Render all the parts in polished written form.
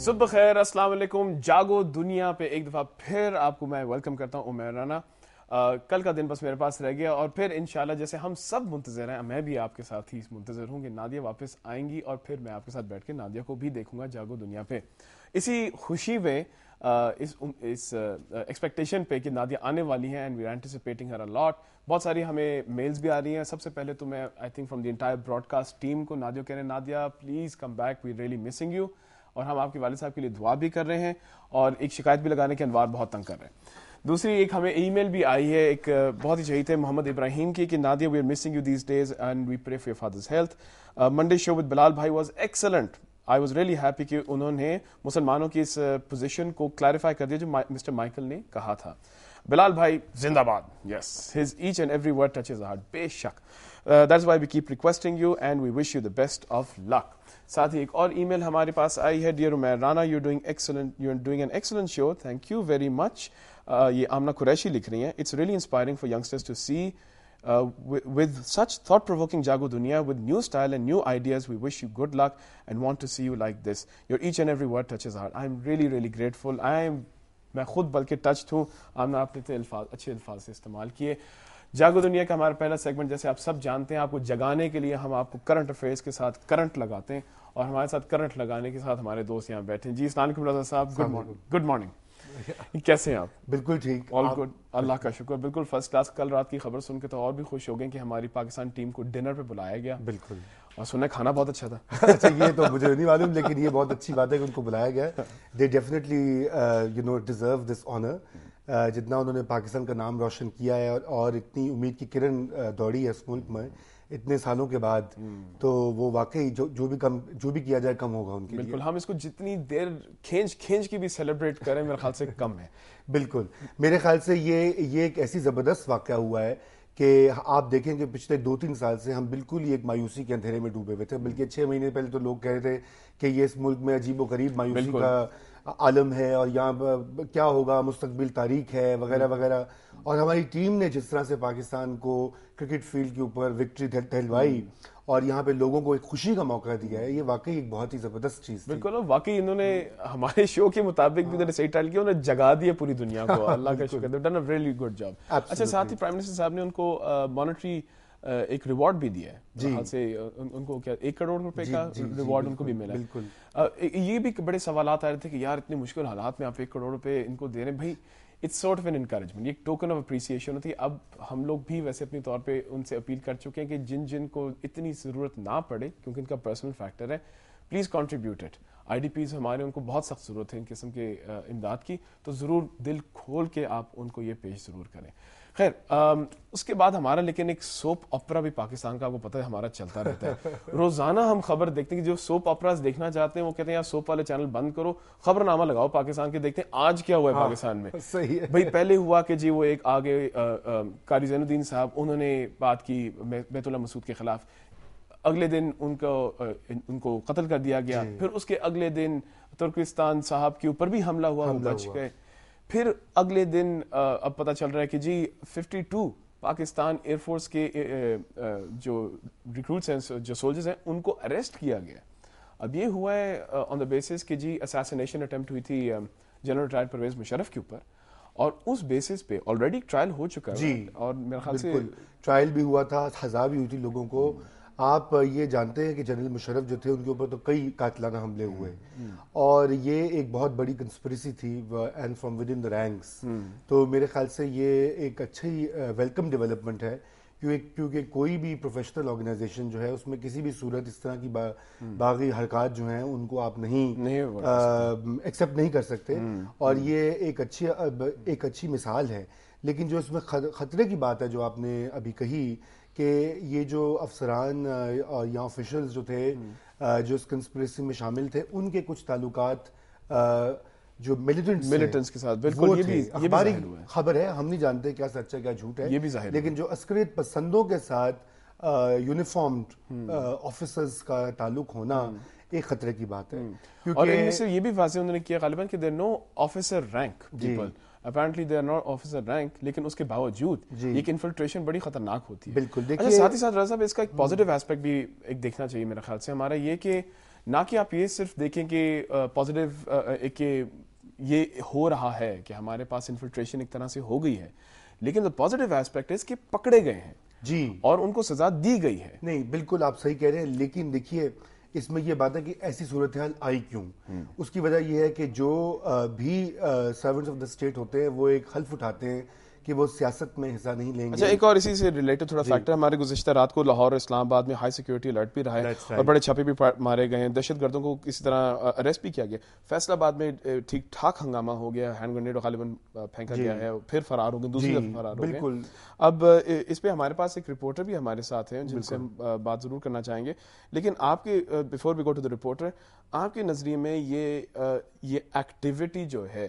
صبح خیر، السلام علیکم. جاگو دنیا پہ ایک دفعہ پھر آپ کو میں ویلکم کرتا ہوں. عمیر رانا. کل کا دن بس میرے پاس رہ گیا اور پھر انشاءاللہ جیسے ہم سب منتظر ہیں، میں بھی آپ کے ساتھ ہی منتظر ہوں کہ نادیہ واپس آئیں گی اور پھر میں آپ کے ساتھ بیٹھ کے نادیہ کو بھی دیکھوں گا جاگو دنیا پہ. اسی خوشی میں اس ایکسپیکٹیشن پہ کہ نادیہ آنے والی ہیں اینڈ وی آر اینٹیسپیٹنگ ہر ا لاٹ. بہت ساری ہمیں میلز بھی آ رہی ہیں. سب سے پہلے تو میں I think from the entire broadcast team کو نادیہ کہہ رہے ہیں Nadia please come back, we really missing you. اور ہم آپ کے والد صاحب کے لیے دعا بھی کر رہے ہیں اور ایک شکایت بھی لگانے کے انوار بہت تنگ کر رہے ہیں. دوسری ایک ہمیں ای میل بھی آئی ہے ایک بہت ہی شہید ہے محمد ابراہیم کی کہ Nadia we are missing you these days and we pray for your father's health. Monday show with Bilal بھائی was excellent. I was really happy کہ انہوں نے مسلمانوں کی اس پوزیشن کو کلیریفائی کر دیا جو مسٹر مائیکل نے کہا تھا. بلال بھائی زندہ باد. Yes his each and every word touches heart. بے شک that's why we keep requesting you and we wish you the best of luck. ساتھ ہی ایک اور ای میل ہمارے پاس آئی ہے. Dear Umair Rana you doing an excellent show. Thank you very much. یہ آمنہ قریشی لکھ رہی ہیں. It's really inspiring for youngsters to see with such thought-provoking Jago Dunya with new style and new ideas. We wish you good luck and want to see you like this. Your each and every word touches heart. I'm really really grateful. میں خود بلکہ touched ہوں. آمنہ آپ نے اچھے الفاظ سے استعمال کیے. جاگو دنیا کا ہمارا پہلا سیگمنٹ جیسے آپ سب جانتے ہیں، آپ کو جگانے کے لیے ہم آپ کو کرنٹ افیئرس کے ساتھ کرنٹ لگاتے ہیں اور ہمارے ساتھ کرنٹ لگانے کے ساتھ ہمارے دوست یہاں بیٹھے ہیں. جی السلام علیکم رضا صاحب. Good morning. کیسے ہیں آپ؟ بالکل ٹھیک. آل گڈ، اللہ کا شکر. بالکل فرسٹ کلاس. کل رات کی خبر سن کے تو اور بھی خوش ہو گئے کہ ہماری پاکستان ٹیم کو ڈنر پہ بلایا گیا. بالکل. اور سنیں کھانا بہت اچھا تھا. اچھا یہ تو مجھے نہیں معلوم، لیکن یہ بہت اچھی بات ہے کہ ان کو بلایا گیا. They definitely deserve this owner. جتنا انہوں نے پاکستان کا نام روشن کیا ہے اور اتنی امید کی کرن دوڑی ہے اس ملک میں اتنے سالوں کے بعد، تو وہ واقعی جو بھی کیا جائے کم ہوگا ان کے لیے. بالکل. ہم اس کو جتنی دیر کھینچ کی بھی سیلیبریٹ کریں میرے خیال سے کم ہے. بالکل. میرے خیال سے یہ ایک ایسی زبردست واقعہ ہوا ہے کہ آپ دیکھیں کہ پچھلے 2-3 سال سے ہم بالکل ہی ایک مایوسی کے اندھیرے میں ڈوبے ہوئے تھے. بلکہ 6 مہینے پہلے تو لوگ کہہ رہے تھے کہ یہ اس ملک میں عجیب و غریب مایوسی کا عالم ہے اور یہاں کیا ہوگا، مستقبل تاریک ہے وغیرہ وغیرہ. اور ہماری ٹیم نے جس طرح سے پاکستان کو کرکٹ فیلڈ کے اوپر وکٹری دلوائی اور یہاں پہ لوگوں کو ایک خوشی کا موقع دیا ہے، یہ واقعی ایک بہت ہی زبردست چیز تھی. بالکل. واقعی انہوں نے ہمارے شو کے مطابق بھی انہوں نے صحیح ٹائل کیا، انہوں نے جگا دیا پوری دنیا کو. اللہ کا شکر. They've done a really good job. اچھا ساتھ ہی پرائم منسٹر صاحب نے ان کو مانیٹری ایک ریوارڈ بھی دیا ہے. جی سے ان کو کیا 1 کروڑ روپے کا ریوارڈ ان کو بھی ملا. بالکل. یہ بھی بڑے سوالات آ رہے تھے کہ یار اتنے مشکل حالات میں آپ 1 کروڑ روپے ان کو دے رہے ہیں. بھائی it's sort of an encouragement, ایک ٹوکن آف اپریسیشن ہوتی ہے. اب ہم لوگ بھی ویسے اپنی طور پہ ان سے اپیل کر چکے ہیں کہ جن کو اتنی ضرورت نہ پڑے کیونکہ ان کا پرسنل فیکٹر ہے، please contribute it. I D Ps ہمارے ان کو بہت سخت ضرورت ہے ان قسم کے امداد کی، تو ضرور دل کھول کے آپ ان کو یہ پیش ضرور کریں. خیر اس کے بعد ہمارا لیکن ایک سوپ آپرا بھی پاکستان کا آپ کو پتہ ہے ہمارا چلتا رہتا ہے. روزانہ ہم خبر دیکھتے ہیں کہ جو سوپ آپراز دیکھنا چاہتے ہیں وہ کہتے ہیں یار سوپ والے چینل بند کرو، خبر نامہ لگاؤ پاکستان کے، دیکھتے ہیں آج کیا ہوا ہے پاکستان میں. صحیح ہے بھائی پہلے ہوا کہ جی وہ ایک آگے قاری زین الدین صاحب انہوں نے بات کی بیت اللہ مسعود کے خلاف، اگلے دن ان کو قتل کر دیا گیا. پھر اس کے اگلے دن ترکستان صاحب کے اوپر بھی حملہ ہوا، وہ بچ گئے. پھر اگلے دن اب پتہ چل رہا ہے کہ جی 52 پاکستان ایئر فورس کے جو ریکروٹس ہیں، جو سولجرز ہیں، ان کو اریسٹ کیا گیا. اب یہ ہوا ہے آن دا بیسس کہ جی اساسینیشن اٹمپٹ ہوئی تھی جنرل ریٹائرڈ پرویز مشرف کے اوپر، اور اس بیسس پہ آلریڈی ٹرائل ہو چکا ہے. جی اور میرے خیال سے ٹرائل بھی ہوا تھا، سزا بھی ہوئی تھی لوگوں کو. آپ یہ جانتے ہیں کہ جنرل مشرف جو تھے ان کے اوپر تو کئی قاتلانہ حملے ہوئے اور یہ ایک بہت بڑی کنسپریسی تھی and from with in the ranks. تو میرے خیال سے یہ ایک اچھی ویلکم ڈیولپمنٹ ہے کیونکہ کوئی بھی پروفیشنل آرگنائزیشن جو ہے اس میں کسی بھی صورت اس طرح کی باغی حرکات جو ہیں ان کو آپ نہیں ایکسیپٹ نہیں کر سکتے. اور یہ ایک اچھی مثال ہے. لیکن جو اس میں خطرے کی بات ہے جو آپ نے ابھی کہی کہ یہ جو افسران یا آفیشلز جو تھے جو اس کنسپریسی میں شامل تھے، ان کے کچھ تعلقات جو ملیٹنٹس کے ساتھ، بالکل یہ بھی ہماری خبر ہے، ہم نہیں جانتے کیا سچ ہے کیا جھوٹ ہے، لیکن جو عسکریت پسندوں کے ساتھ یونیفارمڈ آفیسرز کا تعلق ہونا ایک خطرے کی بات ہے. اور ان میں سے یہ بھی واضح انہوں نے کیا غالباً کہ there are no officer rank people. Apparently they are not officer rank, لیکن اس کے باوجود ایک انفلٹریشن بڑی خطرناک ہوتی ہے. بالکل. اچھا ساتھ ہی ساتھ رضا صاحب اس کا ایک پازیٹیو ایسپیکٹ بھی ایک دیکھنا چاہیے میرے خیال سے ہمارا، یہ کہ نہ کہ آپ یہ صرف دیکھیں کہ پازیٹیو کہ یہ ہو رہا ہے کہ ہمارے پاس انفلٹریشن ایک طرح سے ہو گئی ہے، لیکن پازیٹیو ایسپیکٹ ہے کہ پکڑے گئے ہیں جی اور ان کو سزا دی گئی ہے. نہیں بالکل آپ صحیح کہہ رہے ہیں، لیکن دیکھیے اس میں یہ بات ہے کہ ایسی صورتحال آئی کیوں. اس کی وجہ یہ ہے کہ جو بھی سرونٹس آف دا اسٹیٹ ہوتے ہیں وہ ایک حلف اٹھاتے ہیں کہ وہ سیاست میں حصہ نہیں لیں گے. اچھا، ایک اور اسی سے ریلیٹڈ تھوڑا فیکٹر، ہمارے گزشتہ رات کو لاہور اور اسلام آباد میں ہائی سیکیورٹی الرٹ بھی رہا ہے اور بڑے چھاپے بھی مارے گئے ہیں، دہشت گردوں کو کسی طرح اریسٹ بھی کیا گیا. فیصل آباد میں ٹھیک ٹھاک ہنگامہ ہو گیا، ہینڈ گرینیڈ غالباً پھینکا گیا ہے، پھر فرار ہو گئے، دوسری دفعہ فرار ہو گئے. اب اس پہ ہمارے پاس ایک رپورٹر بھی ہمارے ساتھ ہیں جن سے ہم بات ضرور کرنا چاہیں گے، لیکن آپ کے before we go to the reporter, آپ کے نظریے میں یہ ایکٹیویٹی جو ہے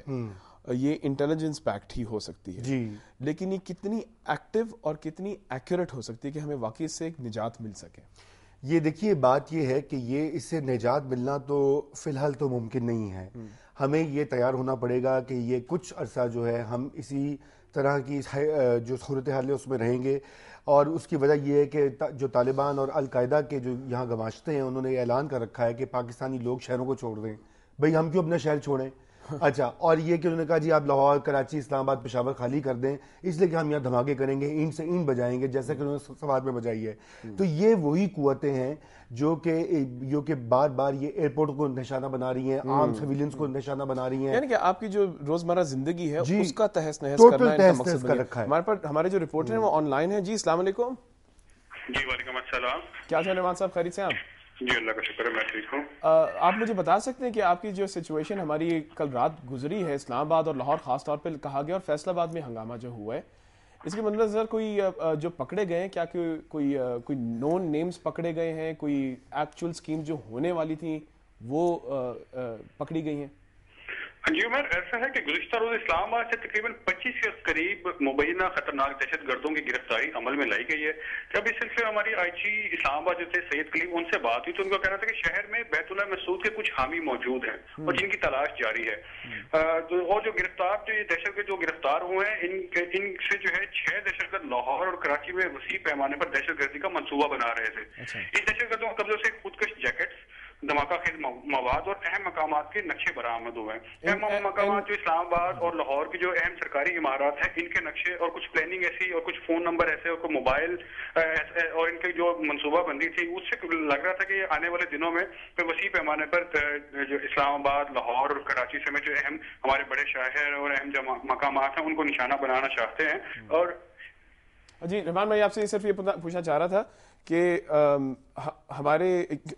یہ انٹیلیجنس بیکڈ ہی ہو سکتی ہے جی، لیکن یہ کتنی ایکٹیو اور کتنی ایکوریٹ ہو سکتی ہے کہ ہمیں واقعی اس سے ایک نجات مل سکے؟ یہ دیکھیے بات یہ ہے کہ اس سے نجات ملنا تو فی الحال تو ممکن نہیں ہے. ہمیں یہ تیار ہونا پڑے گا کہ یہ کچھ عرصہ جو ہے ہم اسی طرح کی جو صورتحال ہے اس میں رہیں گے. اور اس کی وجہ یہ ہے کہ جو طالبان اور القاعدہ کے جو یہاں گماشتے ہیں انہوں نے یہ اعلان کر رکھا ہے کہ پاکستانی لوگ شہروں کو چھوڑ دیں. بھئی ہم کیوں اپنا شہر چھوڑیں؟ اچھا، اور یہ کہ انہوں نے کہا جی آپ لاہور، کراچی، اسلام آباد، پشاور خالی کر دیں اس لیے کہ ہم یہاں دھماکے کریں گے، اینٹ سے اینٹ بجائیں گے جیسا کہ انہوں نے سوات میں بجائی ہے. تو یہ وہی قوتیں ہیں جو کہ بار بار یہ ایئرپورٹ کو نشانہ بنا رہی ہیں، عام سویلینز کو نشانہ بنا رہی ہیں. یعنی کہ آپ کی جو روزمرہ زندگی ہے اس کا تہس نہس ٹوٹل کرنا ان کا تہس مقصد نہس بن کر گیا. رکھا ہے. ہمارے پر ہمارے جو رپورٹر ہیں وہ آن لائن ہیں. جی السلام علیکم. جی وعلیکم السلام. کیا حال ہے نعمان صاحب، خیریت سے ہیں آپ؟ جی اللہ کا شکر ہے میں ٹھیک ہوں. آپ مجھے بتا سکتے ہیں کہ آپ کی جو سچویشن ہماری کل رات گزری ہے اسلام آباد اور لاہور خاص طور پہ کہا گیا اور فیصل آباد میں ہنگامہ جو ہوا ہے اس کے مد نظر کوئی جو پکڑے گئے ہیں کیا کوئی نون نیمز پکڑے گئے ہیں، کوئی ایکچوئل اسکیم جو ہونے والی تھیں وہ پکڑی گئی ہیں؟ جی عمر، ایسا ہے کہ گزشتہ روز اسلام آباد سے تقریباً 25 کے قریب مبینہ خطرناک دہشت گردوں کی گرفتاری عمل میں لائی گئی ہے. جب اس سلسلے میں ہماری آئی جی اسلام آباد جو تھے سید کلیم، ان سے بات ہوئی تو ان کا کہنا تھا کہ شہر میں بیت اللہ مسعود کے کچھ حامی موجود ہیں اور جن کی تلاش جاری ہے. اور جو یہ دہشت گرد جو گرفتار ہوئے ہیں ان سے جو ہے 6 دہشت گرد لاہور اور کراچی میں وسیع پیمانے پر دہشت گردی کا منصوبہ بنا رہے تھے. ان دہشت گردوں کے قبضے سے خودکش جیکٹس، دھماکہ خیز مواد اور اہم مقامات کے نقشے برآمد ہوئے ہیں. اہم مقامات جو اسلام آباد اور لاہور کی جو اہم سرکاری عمارات ہیں ان کے نقشے اور کچھ پلاننگ ایسی اور کچھ فون نمبر ایسے اور کوئی موبائل اور ان کی جو منصوبہ بندی تھی اس سے لگ رہا تھا کہ آنے والے دنوں میں وسیع پیمانے پر جو اسلام آباد، لاہور اور کراچی سمیت جو اہم ہمارے بڑے شہر اور اہم جو مقامات ہیں ان کو نشانہ بنانا چاہتے ہیں. اور جی رحمان بھائی، آپ سے صرف یہ پوچھنا چاہ رہا تھا کہ ہمارے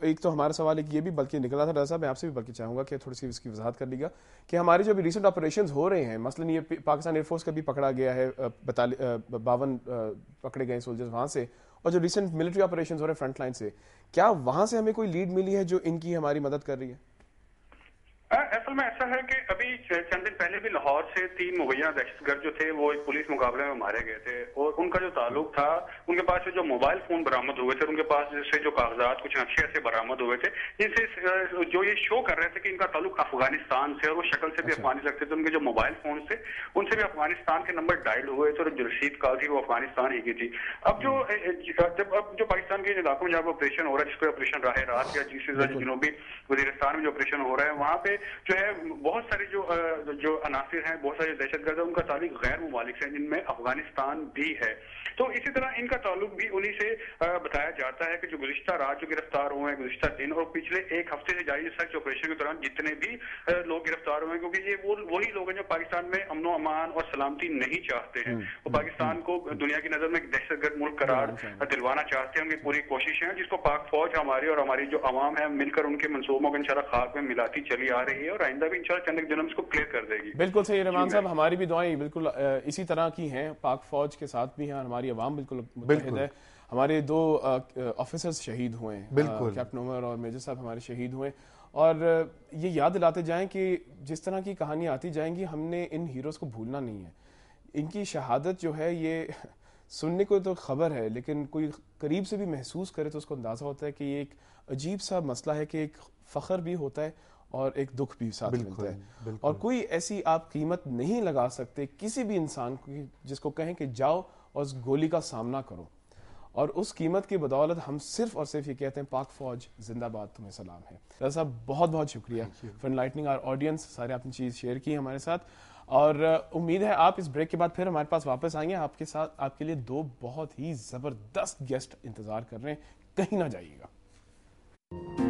ایک تو ہمارا سوال ایک یہ بھی بلکہ نکلا تھا، رضا صاحب میں آپ سے بھی بلکہ چاہوں گا کہ تھوڑی سی اس کی وضاحت کر لیجیے گا کہ ہمارے جو ابھی ریسنٹ آپریشنز ہو رہے ہیں، مثلا یہ پاکستان ایئر فورس کا بھی پکڑا گیا ہے 52 پکڑے گئے سولجرز وہاں سے، اور جو ریسنٹ ملٹری آپریشنز ہو رہے ہیں فرنٹ لائن سے، کیا وہاں سے ہمیں کوئی لیڈ ملی ہے جو ان کی ہماری مدد کر رہی ہے؟ اصل میں ایسا ہے کہ ابھی چند دن پہلے بھی لاہور سے 3 مبینہ دہشت گرد جو تھے وہ ایک پولیس مقابلے میں مارے گئے تھے اور ان کا جو تعلق تھا ان کے پاس سے جو موبائل فون برآمد ہوئے تھے، ان کے پاس سے جو کاغذات کچھ نقشے ایسے برآمد ہوئے تھے جن سے جو یہ شو کر رہے تھے کہ ان کا تعلق افغانستان سے اور وہ شکل سے بھی افغانی لگتے تھے. ان کے جو موبائل فون تھے ان سے بھی افغانستان کے نمبر ڈائل ہوئے تھے اور جو رسید کال تھی وہ افغانستان ہی کی تھی. اب جو پاکستان کے علاقوں میں جہاں آپریشن ہو رہا ہے جس کو آپریشن راہ رات یا جنوبی وزیرستان میں جو آپریشن ہو رہا ہے وہاں پہ جو ہے بہت سارے جو عناصر ہیں، بہت سارے دہشت گرد ہیں، ان کا تعلق غیر ممالک سے جن میں افغانستان بھی ہے. تو اسی طرح ان کا تعلق بھی انہی سے بتایا جاتا ہے کہ جو گزشتہ رات جو گرفتار ہوئے ہیں، گزشتہ دن اور پچھلے ایک ہفتے سے جاری سرچ آپریشن کے دوران جتنے بھی لوگ گرفتار ہوئے ہیں، کیونکہ یہ وہی لوگ ہیں جو پاکستان میں امن و امان اور سلامتی نہیں چاہتے ہیں. وہ پاکستان کو دنیا کی نظر میں ایک دہشت گرد ملک قرار دلوانا چاہتے ہیں. ان کی پوری کوشش ہے جس کو پاک فوج ہماری اور ہماری جو عوام ہے مل کر ان کے منصوبوں کو انشاءاللہ خاک میں ملاتی چلی آ رہی ہے اور آئندہ بھی انشاءاللہ چند دنوں میں اس کو کلیئر کر دے گی. بالکل صحیح رحمان صاحب، ہماری بھی دعائیں بالکل اسی طرح کی ہیں، پاک فوج کے ساتھ بھی ہیں، ہماری عوام بالکل متحد ہے. ہمارے 2 آفیسرز شہید ہوئے ہیں، کیپٹن عمر اور میجر صاحب ہمارے شہید ہوئے، اور یہ یاد دلاتے جائیں کہ جس طرح کی کہانیاں آتی جائیں گی ہم نے ان ہیروز کو بھولنا نہیں ہے. ان کی شہادت جو ہے یہ سننے کو تو خبر ہے لیکن کوئی قریب سے بھی محسوس کرے تو اس کو اندازہ ہوتا ہے کہ یہ ایک عجیب سا مسئلہ ہے کہ ایک فخر بھی ہوتا ہے اور ایک دکھ بھی ساتھ ملتا ہے، اور کوئی ایسی آپ قیمت نہیں لگا سکتے کسی بھی انسان کو جس کو کہیں کہ جاؤ اور اس گولی کا سامنا کرو. اور اس قیمت کی بدولت ہم صرف اور صرف یہ کہتے ہیں پاک فوج زندہ باد، تمہیں سلام ہے. رضا صاحب بہت بہت شکریہ فار انلائٹننگ آور آڈینس. سارے آپ نے چیز شیئر کی ہمارے ساتھ، اور امید ہے آپ اس بریک کے بعد پھر ہمارے پاس واپس آئیں گے. آپ کے ساتھ آپ کے لیے 2 بہت ہی زبردست گیسٹ انتظار کر رہے ہیں، کہیں نہ جائیے گا.